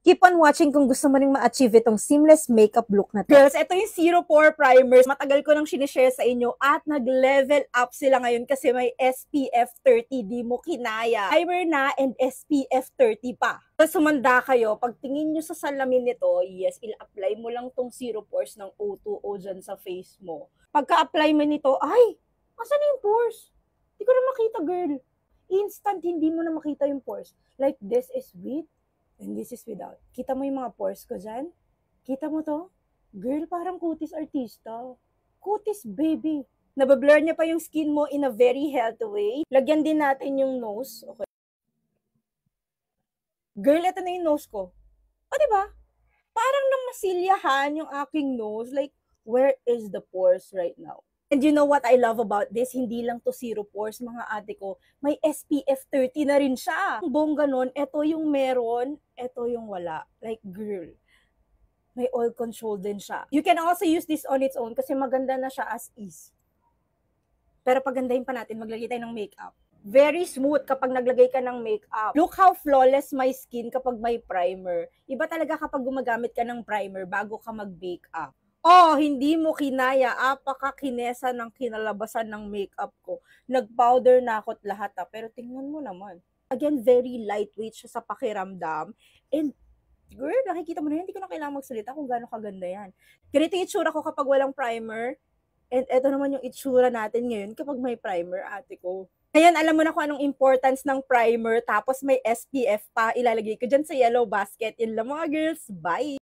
Keep on watching kung gusto mo ring ma-achieve itong seamless makeup look na to. Girls, ito yung Zero Pore Primers. Matagal ko nang sinishare sa inyo at nag-level up sila ngayon kasi may SPF 30. Di mo kinaya. Primer na and SPF 30 pa. So, sumanda kayo. Pag tingin nyo sa salamin nito, yes, il-apply mo lang tong Zero Pores ng O2O dyan sa face mo. Pagka-apply mo nito, ay, asan yung pores? Di ko na makita, girl. Instant, hindi mo na makita yung pores. Like, this is with and this is without. Kita mo yung mga pores ko dyan? Kita mo to? Girl, parang kutis artista. Kutis baby. Nabablur niya pa yung skin mo in a very healthy way. Lagyan din natin yung nose. Okay. Girl, ito na yung nose ko. O, diba? Parang namasilyahan yung aking nose. Like, where is the pores right now? And you know what I love about this? Hindi lang to Zero Pores, mga ate ko. May SPF 30 na rin siya. Ang bongga nun, ito yung meron, ito yung wala. Like, girl, may oil control din siya. You can also use this on its own kasi maganda na siya as is. Pero pagandahin pa natin, maglagay tayo ng makeup. Very smooth kapag naglagay ka ng makeup. Look how flawless my skin kapag may primer. Iba talaga kapag gumagamit ka ng primer bago ka mag-bake up. Oh, hindi mo kinaya. Apaka-kinesa ng kinalabasan ng makeup ko. Nag-powder na ako't lahat pero tingnan mo naman. Again, very lightweight siya sa pakiramdam. And, girl, nakikita mo na yan. Hindi ko na kailangan magsalita kung gaano kaganda yan. Ganito yung itsura ko kapag walang primer. And eto naman yung itsura natin ngayon kapag may primer, ate ko. Ngayon, alam mo na kung anong importance ng primer. Tapos may SPF pa. Ilalagay ko dyan sa yellow basket. Yun lang mga girls. Bye!